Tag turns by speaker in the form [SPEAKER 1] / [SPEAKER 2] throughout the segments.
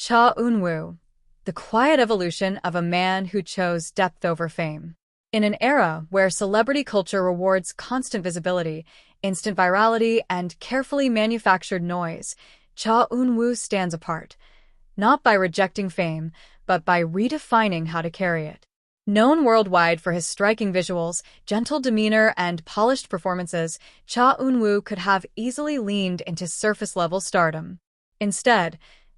[SPEAKER 1] Cha Eun-Woo, the quiet evolution of a man who chose depth over fame. In an era where celebrity culture rewards constant visibility, instant virality, and carefully manufactured noise, Cha Eun-Woo stands apart, not by rejecting fame, but by redefining how to carry it. Known worldwide for his striking visuals, gentle demeanor, and polished performances, Cha Eun-Woo could have easily leaned into surface-level stardom. Instead,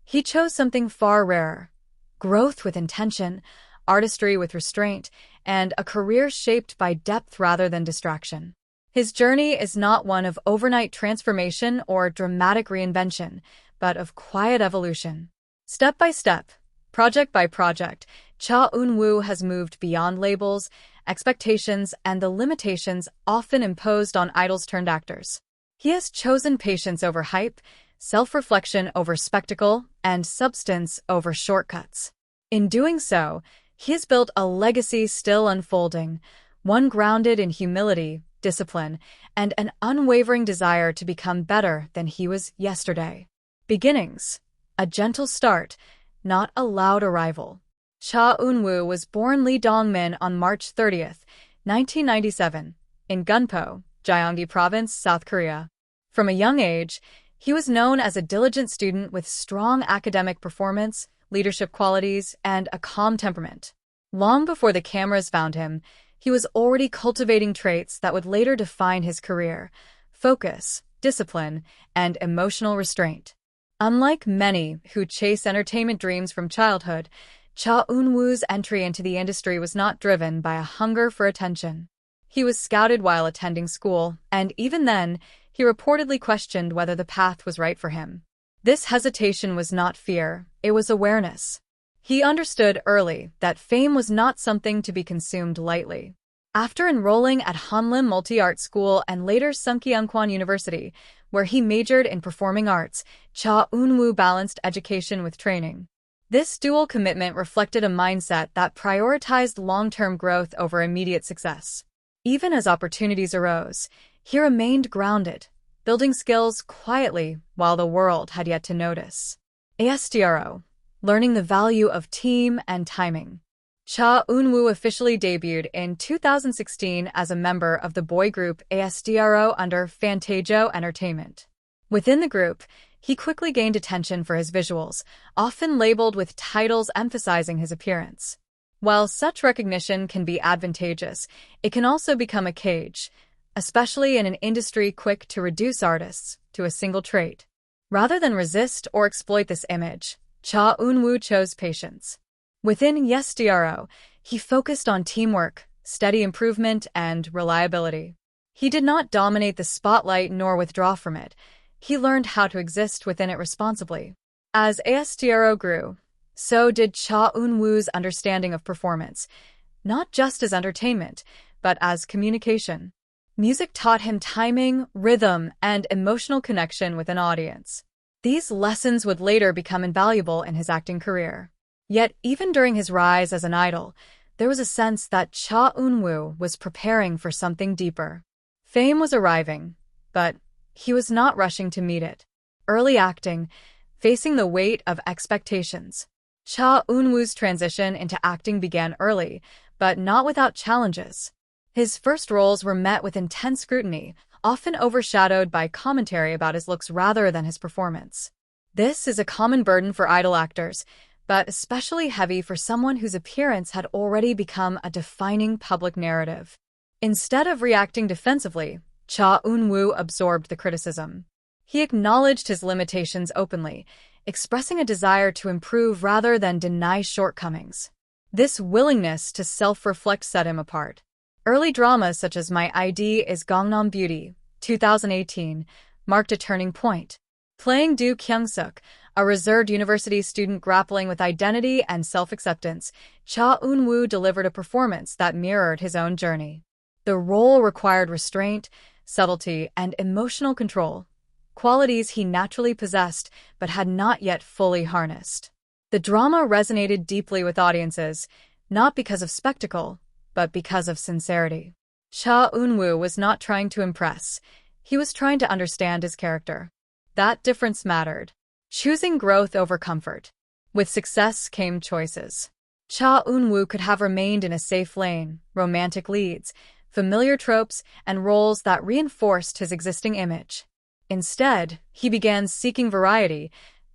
[SPEAKER 1] he chose something far rarer: growth with intention, artistry with restraint, and a career shaped by depth rather than distraction. His journey is not one of overnight transformation or dramatic reinvention, but of quiet evolution. Step by step, project by project, Cha Eun-Woo has moved beyond labels, expectations, and the limitations often imposed on idols-turned-actors. He has chosen patience over hype, self-reflection over spectacle, and substance over shortcuts. In doing so, he has built a legacy still unfolding, one grounded in humility, discipline, and an unwavering desire to become better than he was yesterday. Beginnings: a gentle start, not a loud arrival. Cha Eun-Woo was born Lee Dong-min on March 30, 1997, in Gunpo, Gyeonggi Province, South Korea. From a young age, he was known as a diligent student with strong academic performance, leadership qualities, and a calm temperament. Long before the cameras found him, he was already cultivating traits that would later define his career: focus, discipline, and emotional restraint. Unlike many who chase entertainment dreams from childhood, Cha Eun-Woo's entry into the industry was not driven by a hunger for attention. He was scouted while attending school, and even then, he reportedly questioned whether the path was right for him. This hesitation was not fear, it was awareness. He understood early that fame was not something to be consumed lightly. After enrolling at Hanlim Multi-Art School and later Sungkyunkwan University, where he majored in performing arts, Cha Eun-Woo balanced education with training. This dual commitment reflected a mindset that prioritized long-term growth over immediate success. Even as opportunities arose, he remained grounded, building skills quietly while the world had yet to notice. ASDRO, learning the value of team and timing. Cha Eun-Woo officially debuted in 2016 as a member of the boy group ASDRO under Fantajo Entertainment. Within the group, he quickly gained attention for his visuals, often labeled with titles emphasizing his appearance. While such recognition can be advantageous, it can also become a cage, especially in an industry quick to reduce artists to a single trait. Rather than resist or exploit this image, Cha Eun-Woo chose patience. Within YesDRO, he focused on teamwork, steady improvement, and reliability. He did not dominate the spotlight nor withdraw from it. He learned how to exist within it responsibly. As ASDRO grew, so did Cha Eun-Woo's understanding of performance, not just as entertainment, but as communication. Music taught him timing, rhythm, and emotional connection with an audience. These lessons would later become invaluable in his acting career. Yet, even during his rise as an idol, there was a sense that Cha Eun-Woo was preparing for something deeper. Fame was arriving, but he was not rushing to meet it. Early acting, facing the weight of expectations. Cha Eun-Woo's transition into acting began early, but not without challenges. His first roles were met with intense scrutiny, often overshadowed by commentary about his looks rather than his performance. This is a common burden for idol actors, but especially heavy for someone whose appearance had already become a defining public narrative. Instead of reacting defensively, Cha Eun-Woo absorbed the criticism. He acknowledged his limitations openly, expressing a desire to improve rather than deny shortcomings. This willingness to self-reflect set him apart. Early dramas such as My ID is Gangnam Beauty, 2018, marked a turning point. Playing Do Kyung-suk, a reserved university student grappling with identity and self-acceptance, Cha Eun-Woo delivered a performance that mirrored his own journey. The role required restraint, subtlety, and emotional control, qualities he naturally possessed but had not yet fully harnessed. The drama resonated deeply with audiences, not because of spectacle, but because of sincerity. Cha Eun-Woo was not trying to impress, he was trying to understand his character. That difference mattered. Choosing growth over comfort. With success came choices. Cha Eun-woo could have remained in a safe lane, romantic leads, familiar tropes, and roles that reinforced his existing image. Instead, he began seeking variety,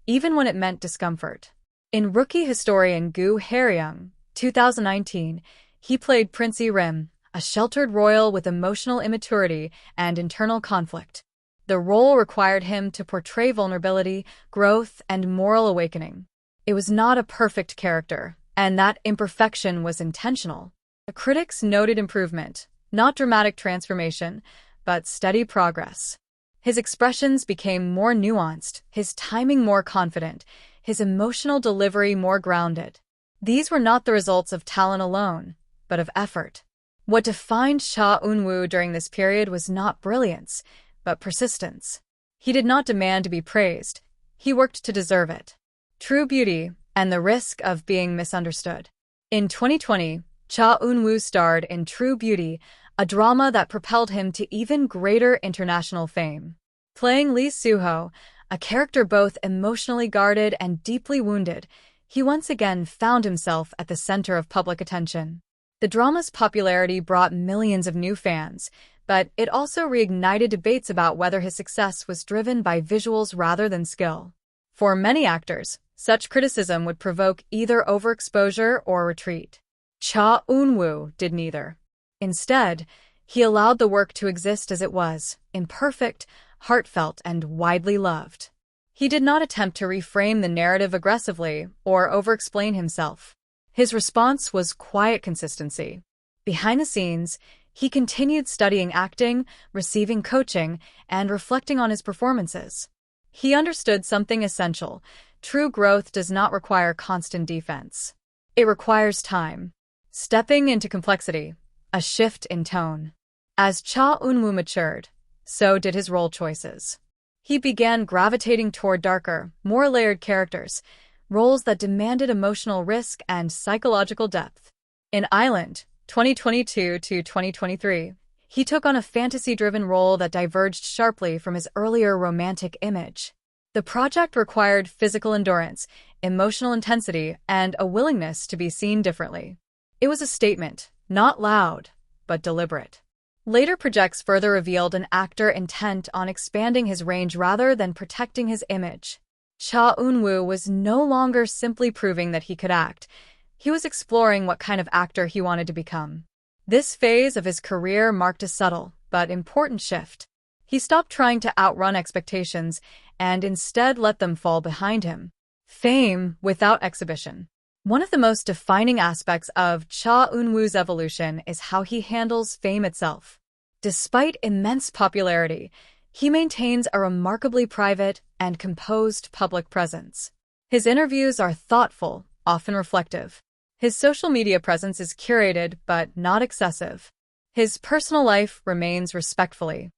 [SPEAKER 1] even when it meant discomfort. In rookie historian Gu Hae-ryung, 2019, he played Prince Rim, a sheltered royal with emotional immaturity and internal conflict. The role required him to portray vulnerability, growth, and moral awakening. It was not a perfect character, and that imperfection was intentional. The critics noted improvement, not dramatic transformation, but steady progress. His expressions became more nuanced, his timing more confident, his emotional delivery more grounded. These were not the results of talent alone, but of effort. What defined Cha Eun-woo during this period was not brilliance, but persistence. He did not demand to be praised. He worked to deserve it. True beauty and the risk of being misunderstood. In 2020, Cha Eun-woo starred in True Beauty, a drama that propelled him to even greater international fame. Playing Lee Soo-ho, a character both emotionally guarded and deeply wounded, he once again found himself at the center of public attention. The drama's popularity brought millions of new fans, but it also reignited debates about whether his success was driven by visuals rather than skill. For many actors, such criticism would provoke either overexposure or retreat. Cha Eun-woo did neither. Instead, he allowed the work to exist as it was, imperfect, heartfelt, and widely loved. He did not attempt to reframe the narrative aggressively or over-explain himself. His response was quiet consistency. Behind the scenes, he continued studying acting, receiving coaching, and reflecting on his performances. He understood something essential. True growth does not require constant defense. It requires time, stepping into complexity, a shift in tone. As Cha Eun-woo matured, so did his role choices. He began gravitating toward darker, more layered characters, roles that demanded emotional risk and psychological depth. In Island, 2022 to 2023, he took on a fantasy-driven role that diverged sharply from his earlier romantic image. The project required physical endurance, emotional intensity, and a willingness to be seen differently. It was a statement, not loud, but deliberate. Later projects further revealed an actor intent on expanding his range rather than protecting his image. Cha Eun-woo was no longer simply proving that he could act. He was exploring what kind of actor he wanted to become. This phase of his career marked a subtle but important shift. He stopped trying to outrun expectations and instead let them fall behind him. Fame without exhibition. One of the most defining aspects of Cha Eun-woo's evolution is how he handles fame itself. Despite immense popularity, he maintains a remarkably private and composed public presence. His interviews are thoughtful, often reflective. His social media presence is curated but not excessive. His personal life remains respectfully